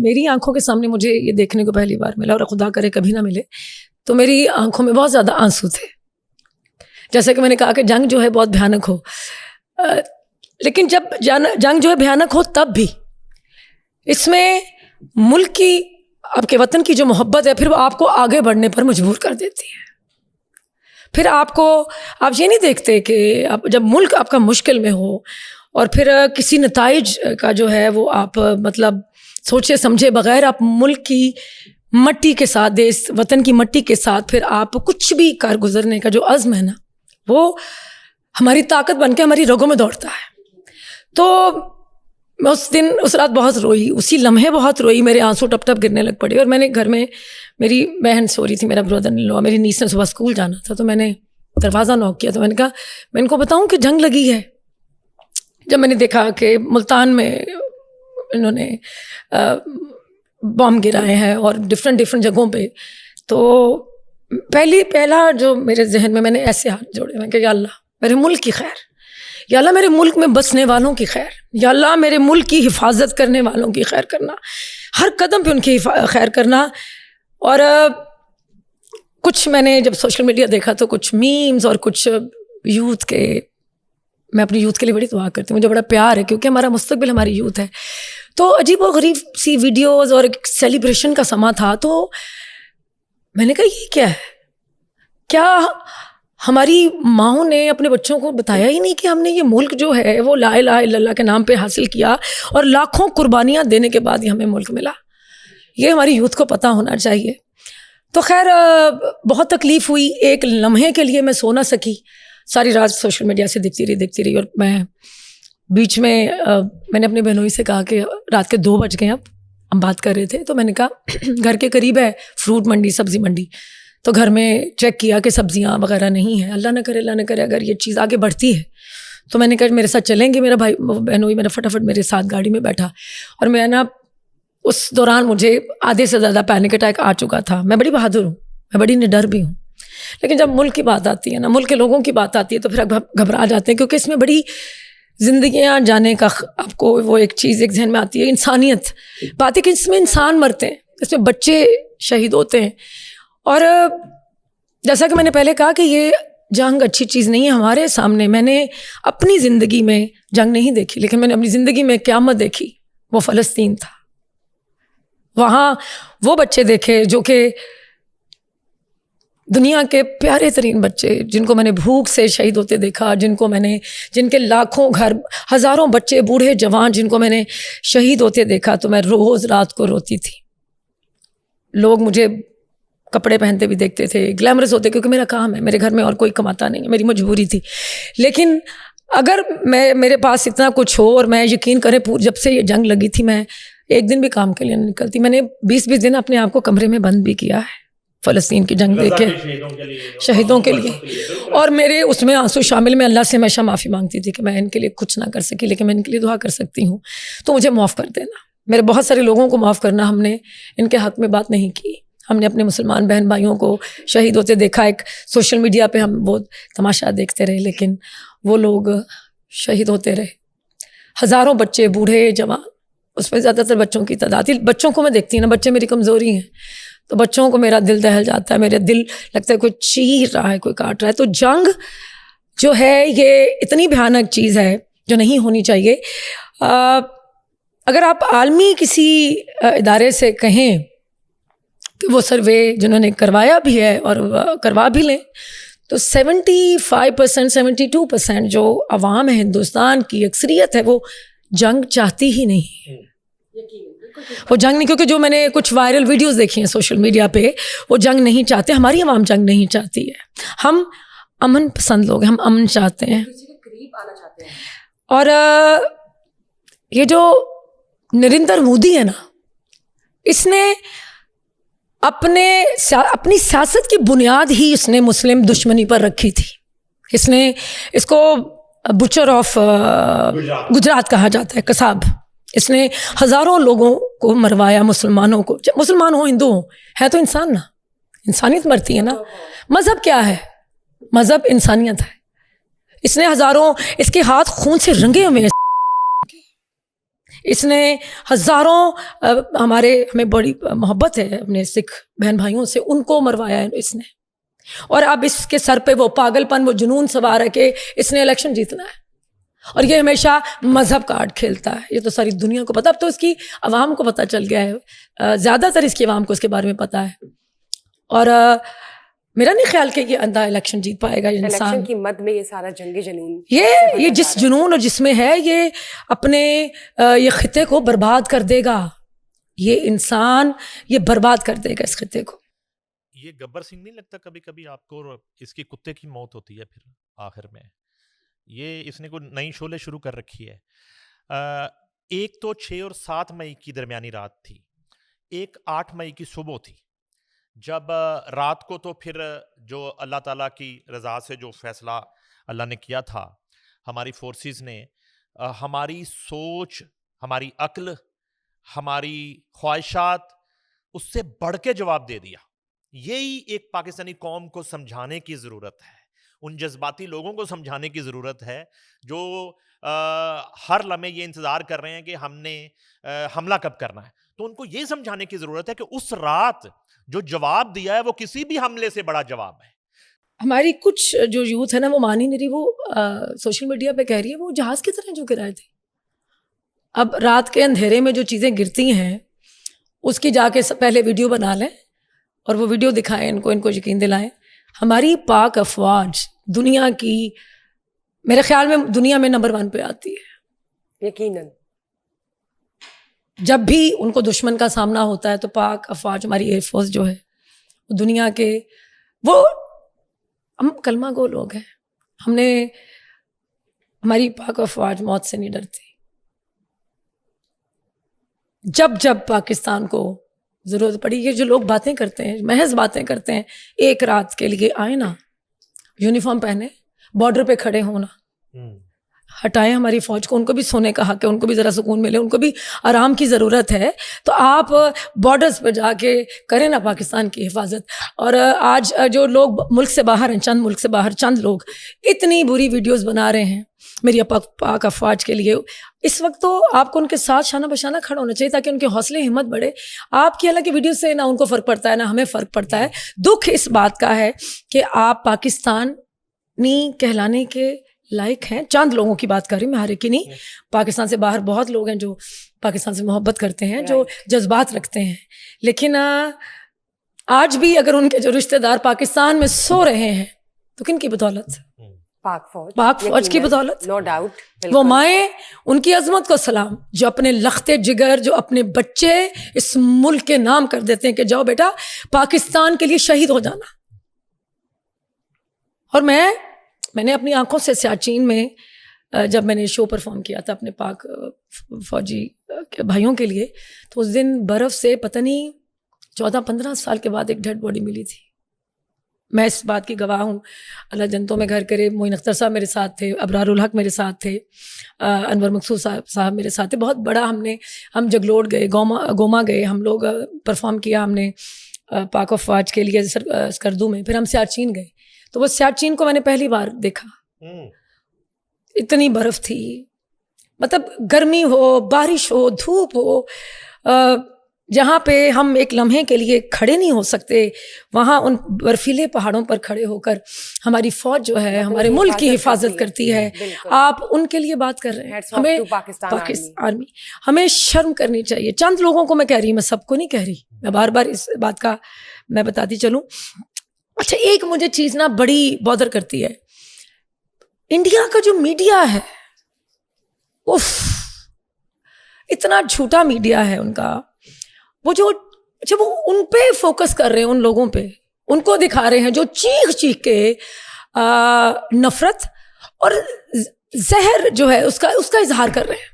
میری آنکھوں کے سامنے مجھے یہ دیکھنے کو پہلی بار ملا, اور خدا کرے کبھی نہ ملے, تو میری آنکھوں میں بہت زیادہ آنسو تھے. جیسے کہ میں نے کہا کہ جنگ جو ہے بہت بھیانک ہو, لیکن جب جنگ جو ہے بھیانک ہو تب بھی اس میں ملک کی, آپ کے وطن کی جو محبت ہے, پھر وہ آپ کو آگے بڑھنے پر مجبور کر دیتی ہے. پھر آپ یہ نہیں دیکھتے کہ جب ملک آپ کا مشکل میں ہو اور پھر کسی نتائج کا جو ہے وہ آپ مطلب سوچے سمجھے بغیر آپ ملک کی مٹی کے ساتھ, دیس وطن کی مٹی کے ساتھ پھر آپ کچھ بھی کر گزرنے کا جو عزم ہے نا, وہ ہماری طاقت بن کے ہماری رگوں میں دوڑتا ہے. تو میں اس رات بہت روئی, اسی لمحے بہت روئی, میرے آنسو ٹپ ٹپ گرنے لگ پڑے. اور میں نے گھر میں, میری بہن سو رہی تھی, میرا برادر ان لا, میری نیس نے صبح اسکول جانا تھا, تو میں نے دروازہ نوک کیا. تو میں نے کہا میں ان کو بتاؤں کہ جنگ لگی ہے. جب میں نے دیکھا کہ ملتان میں انہوں نے بم گرائے ہیں اور ڈفرینٹ جگہوں پہ, تو پہلا جو میرے ذہن میں نے ایسے ہاتھ جوڑے, میں کہ یا اللہ میرے ملک کی خیر, یا اللہ میرے ملک میں بسنے والوں کی خیر, یا اللہ میرے ملک کی حفاظت کرنے والوں کی خیر کرنا, ہر قدم پہ ان کی خیر کرنا. اور کچھ میں نے جب سوشل میڈیا دیکھا تو کچھ میمز اور کچھ یوتھ کے, میں اپنی یوتھ کے لیے بڑی دعا کرتی ہوں, مجھے بڑا پیار ہے کیونکہ ہمارا مستقبل ہماری یوتھ ہے. تو عجیب و غریب سی ویڈیوز اور ایک سیلیبریشن کا سما تھا. تو میں نے کہا یہ کیا ہے, کیا ہماری ماؤں نے اپنے بچوں کو بتایا ہی نہیں کہ ہم نے یہ ملک جو ہے وہ لا الہ الا اللہ کے نام پہ حاصل کیا, اور لاکھوں قربانیاں دینے کے بعد ہی ہمیں ملک ملا. یہ ہماری یوتھ کو پتہ ہونا چاہیے. تو خیر بہت تکلیف ہوئی, ایک لمحے کے لیے میں سو نہ سکی, ساری رات سوشل میڈیا سے دیکھتی رہی. اور میں بیچ میں نے اپنے بہنوئی سے کہا کہ رات کے 2 بج گئے, اب ہم بات کر رہے تھے, تو میں نے کہا گھر کے قریب ہے فروٹ منڈی, سبزی منڈی, تو گھر میں چیک کیا کہ سبزیاں وغیرہ نہیں ہیں. اللہ نہ کرے اگر یہ چیز آگے بڑھتی ہے تو میں نے کہا میرے ساتھ چلیں گے. میرا بھائی بہنوئی میرا فٹافٹ میرے ساتھ گاڑی میں بیٹھا, اور میں نا اس دوران مجھے آدھے سے زیادہ پینک اٹیک آ چکا تھا. میں بڑی بہادر ہوں, میں بڑی نڈر بھی ہوں, لیکن جب ملک کی بات آتی ہے نا, ملک کے لوگوں کی بات آتی ہے, تو پھر گھبرا جاتے ہیں, کیونکہ اس میں بڑی زندگیاں جانے کا آپ کو وہ ایک چیز ایک ذہن میں آتی ہے, انسانیت بات ہے کہ اس میں انسان مرتے ہیں, اس میں بچے شہید ہوتے ہیں. اور جیسا کہ میں نے پہلے کہا کہ یہ جنگ اچھی چیز نہیں ہے ہمارے سامنے. میں نے اپنی زندگی میں جنگ نہیں دیکھی, لیکن میں نے اپنی زندگی میں قیامت دیکھی, وہ فلسطین تھا. وہاں وہ بچے دیکھے جو کہ دنیا کے پیارے ترین بچے, جن کو میں نے بھوک سے شہید ہوتے دیکھا, جن کے لاکھوں گھر, ہزاروں بچے, بوڑھے جوان, جن کو میں نے شہید ہوتے دیکھا. تو میں روز رات کو روتی تھی. لوگ مجھے کپڑے پہنتے بھی دیکھتے تھے, گلیمرس ہوتے, کیونکہ میرا کام ہے, میرے گھر میں اور کوئی کماتا نہیں ہے, میری مجبوری تھی. لیکن اگر میرے پاس اتنا کچھ ہو, اور میں یقین کریں جب سے یہ جنگ لگی تھی میں ایک دن بھی کام کے لیے نہیں نکلتی. میں نے 20 دن اپنے آپ کو کمرے میں بند بھی کیا ہے فلسطین کی جنگ دیکھ کے, شہیدوں کے لیے. اور میرے اس میں آنسو شامل. میں اللہ سے ہمیشہ معافی مانگتی تھی کہ میں ان کے لیے کچھ نہ کر سکی, لیکن میں ان کے لیے دعا کر سکتی ہوں, تو مجھے معاف کر دینا. میرے بہت سارے لوگوں کو معاف کرنا, ہم نے ان کے حق میں بات نہیں کی. ہم نے اپنے مسلمان بہن بھائیوں کو شہید ہوتے دیکھا, ایک سوشل میڈیا پہ ہم وہ تماشا دیکھتے رہے, لیکن وہ لوگ شہید ہوتے رہے. ہزاروں بچے, بوڑھے جوان, اس میں زیادہ تر بچوں کی تعداد. بچوں کو میں دیکھتی ہوں نا, بچے میری کمزوری ہیں, تو بچوں کو میرا دل دہل جاتا ہے. میرا دل لگتا ہے کوئی چیر رہا ہے, کوئی کاٹ رہا ہے. تو جنگ جو ہے یہ اتنی بھیانک چیز ہے جو نہیں ہونی چاہیے. اگر آپ عالمی کسی ادارے سے کہیں کہ وہ سروے جنہوں نے کروایا بھی ہے اور کروا بھی لیں, تو 75% 72% جو عوام ہے ہندوستان کی اکثریت ہے, وہ جنگ چاہتی ہی نہیں. وہ جنگ نہیں, کیونکہ جو میں نے کچھ وائرل ویڈیوز دیکھی ہیں سوشل میڈیا پہ, وہ جنگ نہیں چاہتے. ہماری عوام جنگ نہیں چاہتی ہے. ہم امن پسند لوگ ہیں, ہم امن چاہتے ہیں. اور یہ جو نریندر مودی ہے نا, اس نے اپنی سیاست کی بنیاد ہی اس نے مسلم دشمنی پر رکھی تھی. اس کو بچر آف گجرات کہا جاتا ہے, قصاب. اس نے ہزاروں لوگوں کو مروایا, مسلمانوں کو. مسلمان ہوں ہندو ہوں, ہے تو انسان نا, انسانیت مرتی ہے نا. مذہب کیا ہے؟ مذہب انسانیت ہے. اس نے اس کے ہاتھ خون سے رنگے ہوئے ہیں. اس نے ہزاروں ہمیں بڑی محبت ہے اپنے سکھ بہن بھائیوں سے، ان کو مروایا ہے اس نے، اور اب اس کے سر پہ وہ پاگل پن، وہ جنون سوار ہے کہ اس نے الیکشن جیتنا ہے، اور یہ ہمیشہ مذہب کارڈ کھیلتا ہے. یہ تو ساری دنیا کو پتا، اب تو اس کی عوام کو پتہ چل گیا ہے، زیادہ تر اس کی عوام کو اس کے بارے میں پتہ ہے. اور میرا نہیں خیال کہ یہ اندھا الیکشن جیت پائے گا. یہ انسان الیکشن کی مد میں یہ سارا جنگ جنون، یہ جس جنون اور جس میں ہے، یہ اپنے یہ خطے کو برباد کر دے گا. یہ انسان یہ برباد کر دے گا اس خطے کو. یہ گبر سنگھ نہیں لگتا کبھی کبھی آپ کو اس کے کتے کی موت ہوتی ہے پھر آخر میں؟ یہ اس نے کوئی نئی شعلے شروع کر رکھی ہے. ایک تو 6 اور 7 مئی کی درمیانی رات تھی، ایک 8 مئی کی صبح تھی، جب رات کو تو پھر جو اللہ تعالیٰ کی رضا سے جو فیصلہ اللہ نے کیا تھا، ہماری فورسز نے ہماری سوچ، ہماری عقل، ہماری خواہشات اس سے بڑھ کے جواب دے دیا. یہی ایک پاکستانی قوم کو سمجھانے کی ضرورت ہے، ان جذباتی لوگوں کو سمجھانے کی ضرورت ہے جو ہر لمحے یہ انتظار کر رہے ہیں کہ ہم نے حملہ کب کرنا ہے. تو ان کو یہ سمجھانے کی ضرورت ہے کہ اس رات جو جواب دیا ہے وہ کسی بھی حملے سے بڑا جواب ہے. ہماری کچھ جو یوتھ ہے نا وہ مان ہی نہیں رہی، وہ سوشل میڈیا پہ کہہ رہی ہے وہ جہاز کی طرح جو گرائے تھے. اب رات کے اندھیرے میں جو چیزیں گرتی ہیں اس کی جا کے پہلے ویڈیو بنا لیں اور وہ ویڈیو دکھائیں، ان کو یقین دلائیں. ہماری پاک افواج دنیا کی، میرے خیال میں دنیا میں نمبر 1 پہ آتی ہے. یقیناً جب بھی ان کو دشمن کا سامنا ہوتا ہے تو پاک افواج، ہماری ایئر فورس جو ہے، دنیا کے، وہ ہم کلمہ گو لوگ ہیں. ہماری پاک افواج موت سے نہیں ڈرتی. جب پاکستان کو ضرورت پڑی، یہ جو لوگ باتیں کرتے ہیں، محض باتیں کرتے ہیں، ایک رات کے لیے آئے نا، یونیفارم پہنے، بارڈر پہ کھڑے ہونا، ہٹائیں ہماری فوج کو. ان کو بھی سونے کا حق ہے، ان کو بھی ذرا سکون ملے، ان کو بھی آرام کی ضرورت ہے. تو آپ بارڈرز پہ جا کے کریں نا پاکستان کی حفاظت. اور آج جو لوگ ملک سے باہر ہیں، چند ملک سے باہر چند لوگ اتنی بری ویڈیوز بنا رہے ہیں میری پاک افواج کے لیے، اس وقت تو آپ کو ان کے ساتھ شانہ بشانہ کھڑا ہونا چاہیے تاکہ ان کے حوصلے ہمت بڑھے. آپ کی حالانکہ ویڈیو سے نہ ان کو فرق پڑتا ہے نہ ہمیں فرق پڑتا ہے. دکھ اس بات کا ہے کہ آپ پاکستانی کہلانے کے لائق ہیں. چند لوگوں کی بات کر رہی ہوں میں، ہر ایک کی نہیں. پاکستان سے باہر بہت لوگ ہیں جو پاکستان سے محبت کرتے ہیں، جو جذبات رکھتے ہیں. لیکن آج بھی اگر ان کے جو رشتہ دار پاکستان میں سو رہے ہیں تو کن کی بدولت؟ پاک فوج کی بدولت. No doubt. وہ مائیں، ان کی عظمت کو سلام، جو اپنے لختے جگر، جو اپنے بچے اس ملک کے نام کر دیتے ہیں کہ جاؤ بیٹا پاکستان کے لیے شہید ہو جانا. اور میں نے اپنی آنکھوں سے سیاچین میں جب میں نے شو پرفارم کیا تھا اپنے پاک فوجی بھائیوں کے لیے، تو اس دن برف سے پتہ نہیں 14-15 سال کے بعد ایک ڈیڈ باڈی ملی تھی. میں اس بات کی گواہ ہوں. اللہ جنتوں میں گھر کرے. معین اختر صاحب میرے ساتھ تھے، ابرار الحق میرے ساتھ تھے، انور مقصود صاحب میرے ساتھ تھے. بہت بڑا ہم جگلوٹ گئے، گوما گئے، ہم لوگ پرفارم کیا ہم نے پاک افواج کے لیے اسکردو میں. پھر ہم سیاچین گئے، تو وہ سیاچین کو میں نے پہلی بار دیکھا. اتنی برف تھی، مطلب گرمی ہو، بارش ہو، دھوپ ہو، جہاں پہ ہم ایک لمحے کے لیے کھڑے نہیں ہو سکتے، وہاں ان برفیلے پہاڑوں پر کھڑے ہو کر ہماری فوج جو ہے ہمارے ملک کی حفاظت کرتی ہے. آپ ان کے لیے بات کر رہے ہیں. ہمیں آرمی، ہمیں شرم کرنی چاہیے. چند لوگوں کو میں کہہ رہی ہوں، میں سب کو نہیں کہہ رہی. میں بار بار اس بات کا میں بتاتی چلوں. اچھا، ایک مجھے چیز نا بڑی بادر کرتی ہے. انڈیا کا جو میڈیا ہے، اف، اتنا جھوٹا میڈیا ہے ان کا. وہ جو جب وہ ان پہ فوکس کر رہے ہیں، ان لوگوں پہ، ان کو دکھا رہے ہیں جو چیخ کے نفرت اور زہر جو ہے اس کا اظہار کر رہے ہیں.